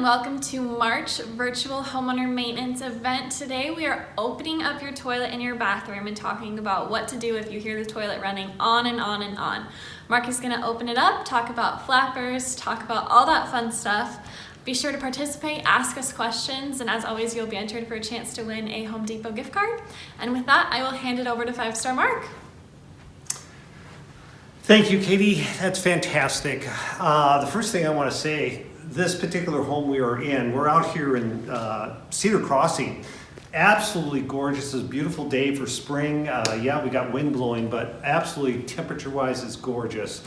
welcome to March virtual homeowner maintenance event. Today we are opening up your toilet in your bathroom and talking about what to do if you hear the toilet running on and on and on. Mark is going to open it up, talk about flappers, talk about all that fun stuff. Be sure to participate, ask us questions, and as always you'll be entered for a chance to win a Home Depot gift card. And with that, I will hand it over to 5-Star Mark. Thank you, Katie. That's fantastic. The first thing I want to say, this particular home we are in, we're out here in Cedar Crossing. Absolutely gorgeous. It's a beautiful day for spring. Yeah, we got wind blowing, but absolutely temperature-wise, it's gorgeous.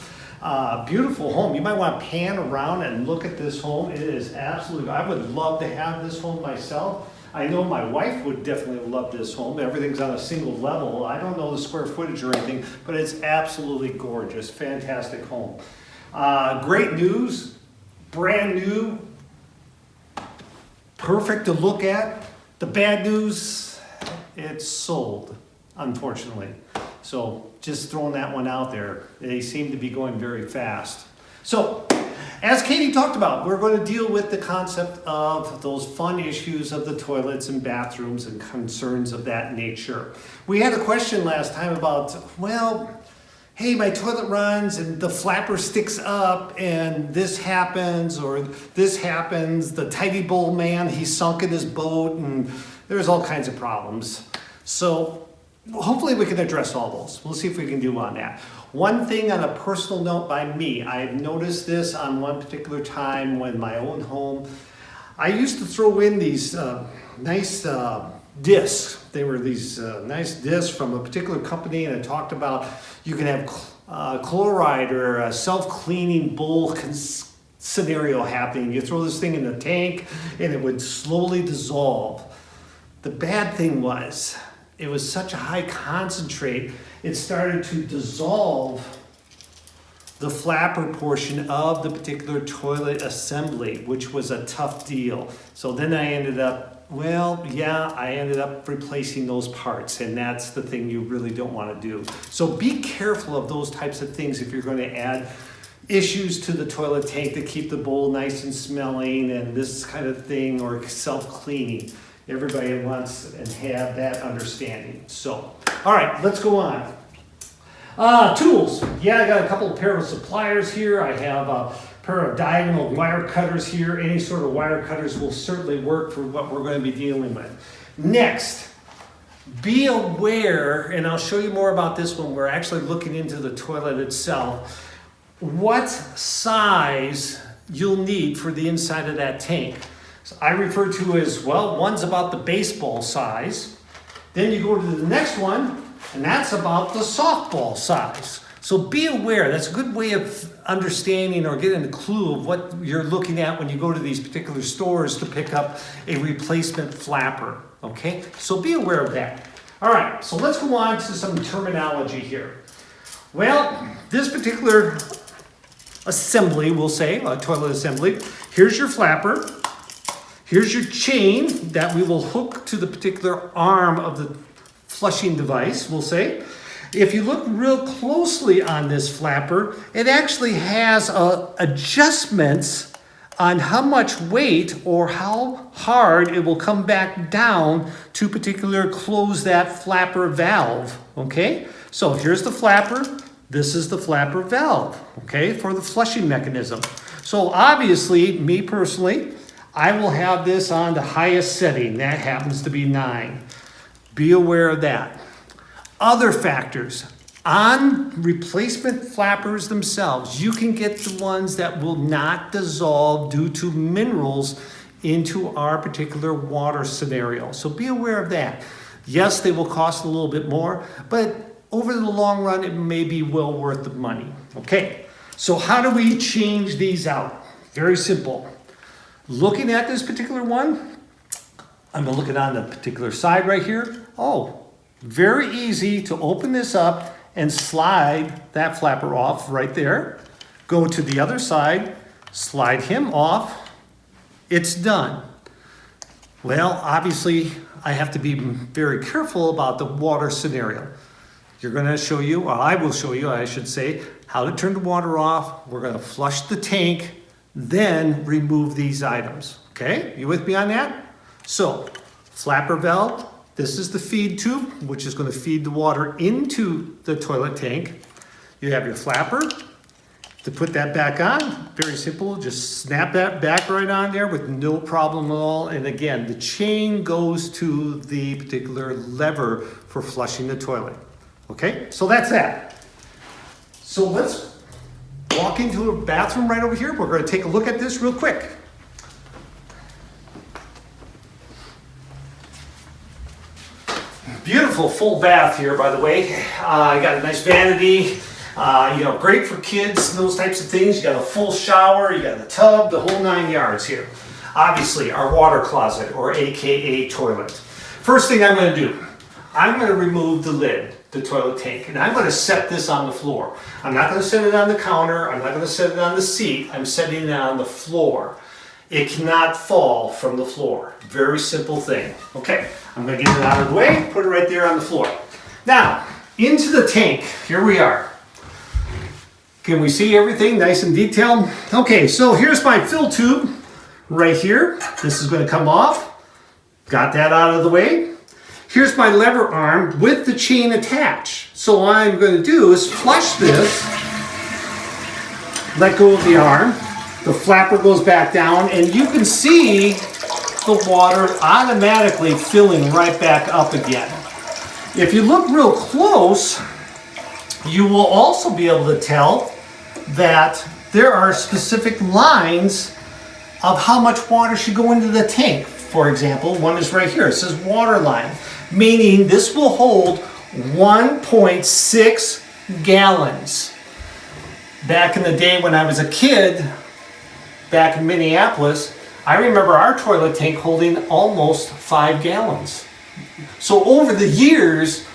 Beautiful home. You might want to pan around and look at this home. It is absolutely, I would love to have this home myself. I know my wife would definitely love this home. Everything's on a single level. I don't know the square footage or anything, but it's absolutely gorgeous. Fantastic home. Great news, brand new, perfect to look at. The bad news, it's sold, unfortunately. So just throwing that one out there. They seem to be going very fast. So, as Katie talked about, we're going to deal with the concept of those fun issues of the toilets and bathrooms and concerns of that nature. We had a question last time about, well, hey, my toilet runs and the flapper sticks up and this happens or this happens. The tidy bowl man, he's sunk in his boat and there's all kinds of problems. So hopefully we can address all those. We'll see if we can do on that. One thing on a personal note by me, I've noticed this on one particular time when my own home, I used to throw in these nice discs. They were these nice discs from a particular company, and it talked about you can have chloride or a self-cleaning bowl scenario happening. You throw this thing in the tank and it would slowly dissolve. The bad thing was, it was such a high concentrate, it started to dissolve the flapper portion of the particular toilet assembly, which was a tough deal. So then I ended up, I ended up replacing those parts, and that's the thing you really don't want to do. So be careful of those types of things if you're going to add issues to the toilet tank to keep the bowl nice and smelling and this kind of thing, or self-cleaning. Everybody wants and have that understanding. So, all right, let's go on. Tools. Yeah, I got a couple of pairs of pliers here. I have a pair of diagonal wire cutters here. Any sort of wire cutters will certainly work for what we're going to be dealing with. Next, be aware, and I'll show you more about this when we're actually looking into the toilet itself, what size you'll need for the inside of that tank. I refer to as, well, one's about the baseball size. Then you go to the next one, and that's about the softball size. So be aware. That's a good way of understanding or getting a clue of what you're looking at when you go to these particular stores to pick up a replacement flapper. Okay? So be aware of that. All right, so let's go on to some terminology here. Well, this particular assembly, we'll say, a toilet assembly, here's your flapper. Here's your chain that we will hook to the particular arm of the flushing device, we'll say. If you look real closely on this flapper, it actually has adjustments on how much weight or how hard it will come back down to particular close that flapper valve, okay? So here's the flapper. This is the flapper valve, okay, for the flushing mechanism. So obviously, me personally, I will have this on the highest setting. That happens to be 9. Be aware of that. Other factors. On replacement flappers themselves, you can get the ones that will not dissolve due to minerals into our particular water scenario. So be aware of that. Yes, they will cost a little bit more, but over the long run, it may be well worth the money. Okay, so how do we change these out? Very simple. Looking at this particular one, I'm going to look at on the particular side right here. Oh, very easy to open this up and slide that flapper off right there. Go to the other side, slide him off. It's done. Well, obviously, I have to be very careful about the water scenario. You're going to show you, or I will show you, I should say, how to turn the water off. We're going to flush the tank then remove these items. Okay, you with me on that? So, flapper valve, this is the feed tube, which is going to feed the water into the toilet tank. You have your flapper. To put that back on, very simple, just snap that back right on there with no problem at all. And again, the chain goes to the particular lever for flushing the toilet. Okay, so that's that. So let's walk into a bathroom right over here. We're going to take a look at this real quick. Beautiful full bath here, by the way. I got a nice vanity. Great for kids, those types of things. You got a full shower, you got the tub, the whole 9 yards here. Obviously, our water closet, or AKA toilet. First thing I'm going to do, I'm going to remove the lid, the toilet tank, and I'm going to set this on the floor. I'm not going to set it on the counter, I'm not going to set it on the seat, I'm setting it on the floor. It cannot fall from the floor. Very simple thing. Okay, I'm going to get it out of the way, put it right there on the floor. Now, into the tank, here we are. Can we see everything nice and detailed? Okay, so here's my fill tube right here. This is going to come off. Got that out of the way. Here's my lever arm with the chain attached. So what I'm going to do is flush this, let go of the arm, the flapper goes back down, and you can see the water automatically filling right back up again. If you look real close, you will also be able to tell that there are specific lines of how much water should go into the tank. For example, one is right here. It says water line, meaning this will hold 1.6 gallons. Back in the day when I was a kid, back in Minneapolis, I remember our toilet tank holding almost 5 gallons. So over the years,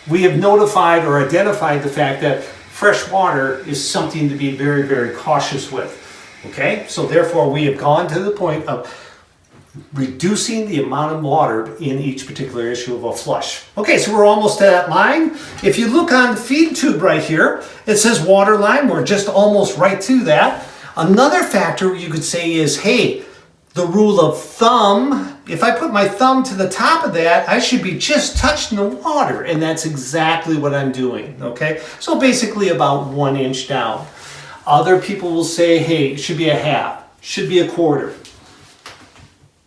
we have notified or identified the fact that fresh water is something to be very, very cautious with. Okay, so therefore we have gone to the point of reducing the amount of water in each particular issue of a flush. Okay, so we're almost to that line. If you look on the feed tube right here, it says water line. We're just almost right to that. Another factor you could say is, hey, the rule of thumb, if I put my thumb to the top of that, I should be just touching the water, and that's exactly what I'm doing, okay? So basically about 1 inch down. Other people will say, hey, it should be a half, should be a quarter.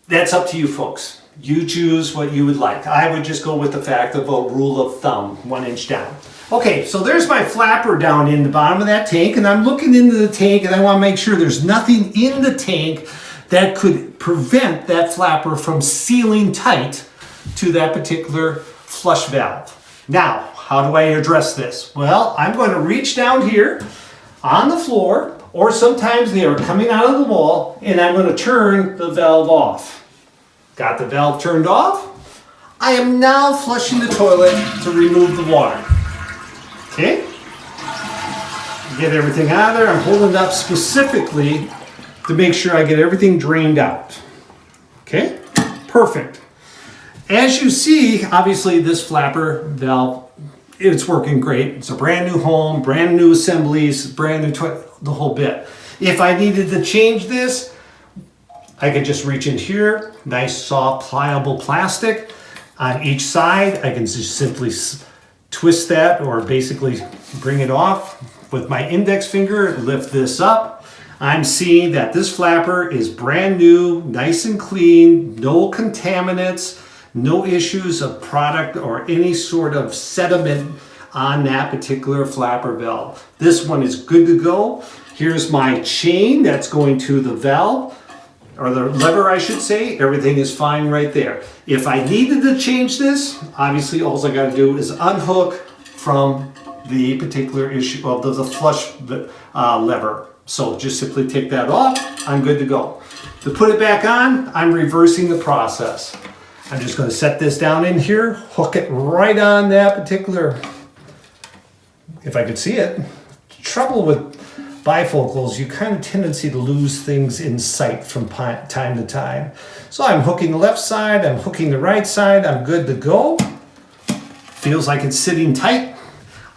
That's up to you folks. You choose what you would like. I would just go with the fact of a rule of thumb, 1 inch down. Okay, so there's my flapper down in the bottom of that tank, and I'm looking into the tank, and I want to make sure there's nothing in the tank that could prevent that flapper from sealing tight to that particular flush valve. Now, how do I address this? Well, I'm going to reach down here on the floor, or sometimes they are coming out of the wall, and I'm going to turn the valve off. Got the valve turned off. I am now flushing the toilet to remove the water. Okay? Get everything out of there. I'm holding it up specifically to make sure I get everything drained out. Okay? Perfect. As you see, obviously this flapper valve, it's working great. It's a brand new home, brand new assemblies, brand new the whole bit. If I needed to change this, I could just reach in here, nice soft pliable plastic. On each side, I can just simply twist that or basically bring it off with my index finger, lift this up. I'm seeing that this flapper is brand new, nice and clean, no contaminants, no issues of product or any sort of sediment on that particular flapper valve. This one is good to go. Here's my chain that's going to the valve, or the lever I should say. Everything is fine right there. If I needed to change this, obviously all I got to do is unhook from the particular issue of the flush lever. So just simply take that off, I'm good to go. To put it back on, I'm reversing the process. I'm just going to set this down in here, hook it right on that particular, if I could see it. Trouble with bifocals, you kind of tendency to lose things in sight from time to time. So I'm hooking the left side, I'm hooking the right side, I'm good to go. Feels like it's sitting tight.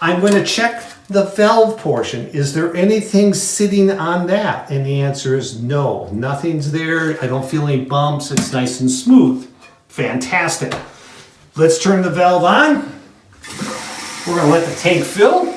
I'm going to check the valve portion. Is there anything sitting on that? And the answer is no. Nothing's there. I don't feel any bumps. It's nice and smooth. Fantastic. Let's turn the valve on. We're going to let the tank fill.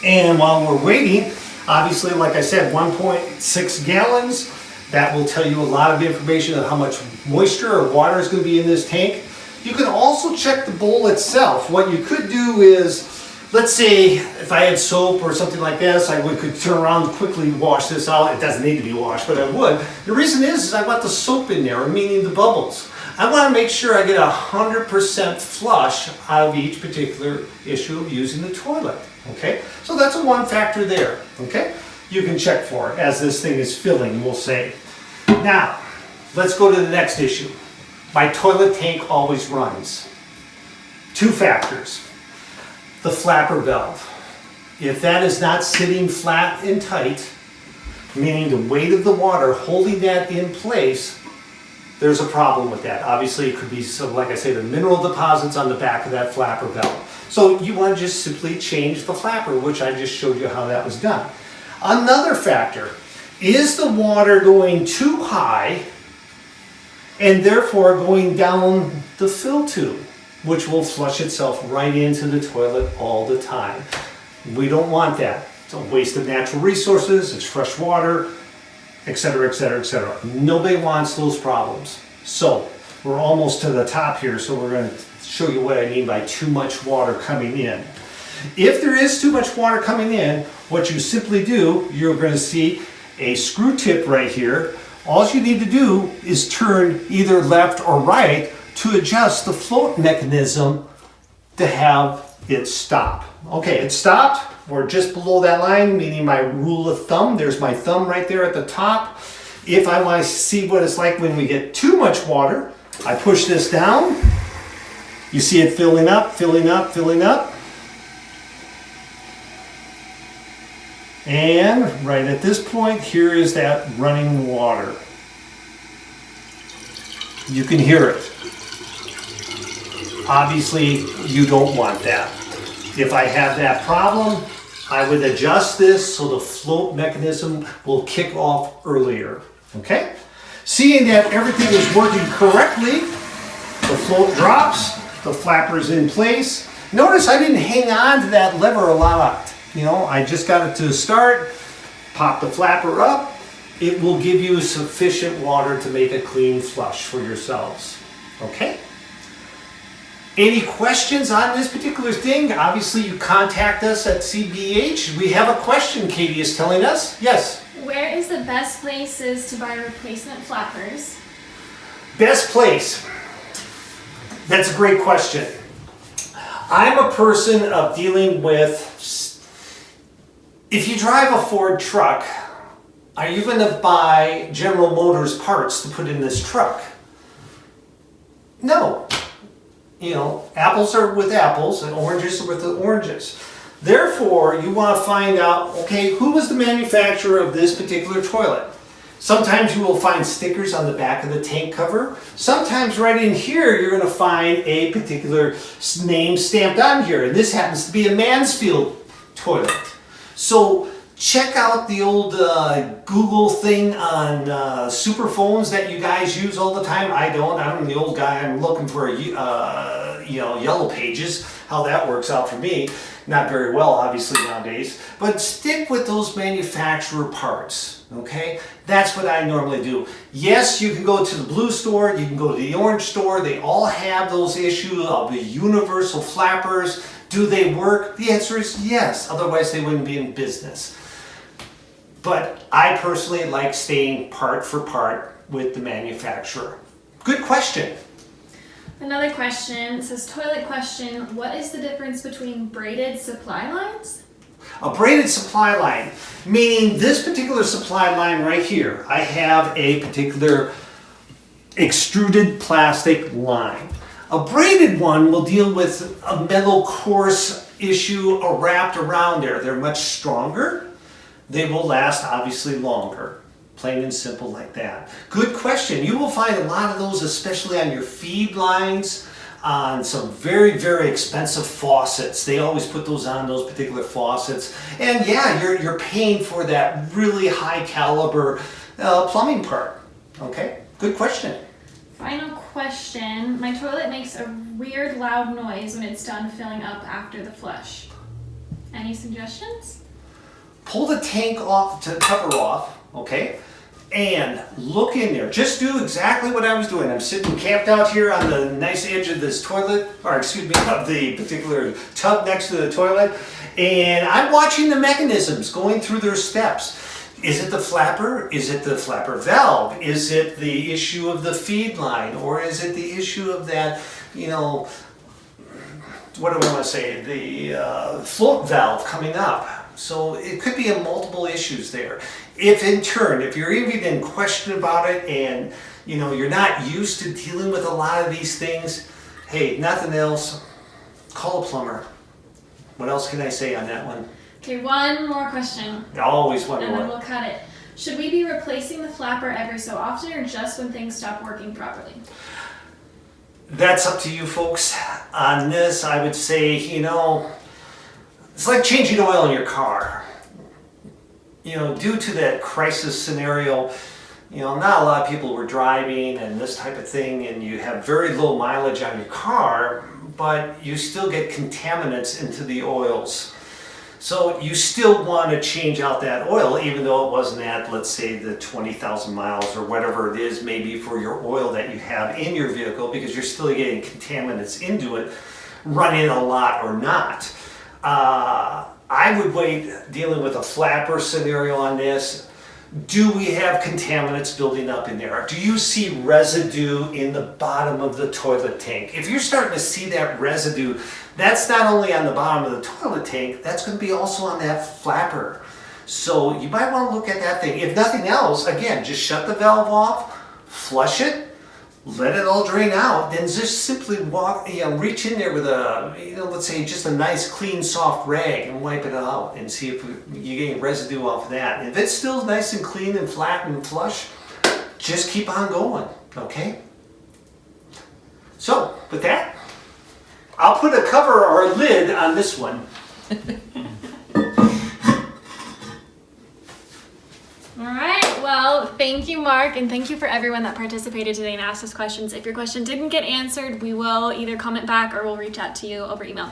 And while we're waiting, obviously, like I said, 1.6 gallons. That will tell you a lot of information on how much moisture or water is going to be in this tank. You can also check the bowl itself. What you could do is, let's say if I had soap or something like this, could turn around and quickly wash this out. It doesn't need to be washed, but I would. The reason is I want the soap in there, meaning the bubbles. I want to make sure I get 100% flush out of each particular issue of using the toilet. Okay, so that's one factor there. Okay, you can check for it as this thing is filling, we'll say. Now, let's go to the next issue. My toilet tank always runs. Two factors. The flapper valve. If that is not sitting flat and tight, meaning the weight of the water holding that in place, there's a problem with that. Obviously, it could be, so like I say, the mineral deposits on the back of that flapper valve. So you want to just simply change the flapper, which I just showed you how that was done. Another factor, is the water going too high and therefore going down the fill tube, which will flush itself right into the toilet all the time. We don't want that. It's a waste of natural resources, it's fresh water, etc., etc., etc. Nobody wants those problems. So we're almost to the top here, so we're going to show you what I mean by too much water coming in. If there is too much water coming in, what you simply do, you're going to see a screw tip right here. All you need to do is turn either left or right to adjust the float mechanism to have it stop. Okay, it stopped. We're just below that line, meaning my rule of thumb. There's my thumb right there at the top. If I want to see what it's like when we get too much water, I push this down. You see it filling up, filling up, filling up. And right at this point, here is that running water. You can hear it. Obviously, you don't want that. If I have that problem, I would adjust this so the float mechanism will kick off earlier. Okay? Seeing that everything is working correctly, the float drops, the flapper's in place. Notice I didn't hang on to that lever a lot. I just got it to start, pop the flapper up. It will give you sufficient water to make a clean flush for yourselves. Okay? Any questions on this particular thing? Obviously, you contact us at CBH. We have a question, Katie is telling us. Yes? Where is the best places to buy replacement flappers? Best place? That's a great question. I'm a person of dealing with, if you drive a Ford truck, are you going to buy General Motors parts to put in this truck? No. Apples are with apples and oranges are with the oranges. Therefore, you want to find out, okay, who was the manufacturer of this particular toilet? Sometimes you will find stickers on the back of the tank cover. Sometimes right in here, you're going to find a particular name stamped on here. And this happens to be a Mansfield toilet. So check out the old Google thing on super phones that you guys use all the time. I don't. I'm the old guy. I'm looking for Yellow Pages. How that works out for me. Not very well, obviously, nowadays. But stick with those manufacturer parts, okay? That's what I normally do. Yes, you can go to the blue store, you can go to the orange store. They all have those issues of the universal flappers. Do they work? The answer is yes. Otherwise, they wouldn't be in business. But I personally like staying part for part with the manufacturer. Good question. Another question says, toilet question, what is the difference between braided supply lines? A braided supply line, meaning this particular supply line right here, I have a particular extruded plastic line. A braided one will deal with a metal coarse issue wrapped around there. They're much stronger. They will last obviously longer. Plain and simple like that. Good question. You will find a lot of those, especially on your feed lines, on some very, very expensive faucets. They always put those on, those particular faucets. And yeah, you're paying for that really high caliber plumbing part. Okay, good question. Final question. My toilet makes a weird loud noise when it's done filling up after the flush. Any suggestions? Pull the tank off, to cover off, okay? And look in there. Just do exactly what I was doing. I'm sitting camped out here on the nice edge of this toilet, or excuse me, of the particular tub next to the toilet. And I'm watching the mechanisms going through their steps. Is it the flapper? Is it the flapper valve? Is it the issue of the feed line? Or is it the issue of that, you know, what do I want to say? The float valve coming up. So it could be multiple issues there. If in turn, if you're even in question about it and you know you're not used to dealing with a lot of these things, hey, nothing else, call a plumber. What else can I say on that one? Okay, one more question. Always one And then more. we'll cut it. Should we be replacing the flapper every so often or just when things stop working properly? That's up to you folks. On this, I would say, you know, it's like changing oil in your car. You know, due to that crisis scenario, you know, not a lot of people were driving and this type of thing, and you have very low mileage on your car, but you still get contaminants into the oils. So you still want to change out that oil, even though it wasn't at, let's say, the 20,000 miles or whatever it is, maybe for your oil that you have in your vehicle, because you're still getting contaminants into it, running a lot or not. I would wait dealing with a flapper scenario on this. Do we have contaminants building up in there? Do you see residue in the bottom of the toilet tank? If you're starting to see that residue, that's not only on the bottom of the toilet tank, that's going to be also on that flapper. So you might want to look at that thing. If nothing else, again, just shut the valve off, flush it, let it all drain out, then just simply walk, you know, reach in there with a, you know, let's say just a nice clean soft rag and wipe it out and see if you get any residue off of that. And if it's still nice and clean and flat and flush, just keep on going, okay? So, with that, I'll put a cover or a lid on this one. All right, well, thank you, Mark, and thank you for everyone that participated today and asked us questions. If your question didn't get answered, we will either comment back or we'll reach out to you over email.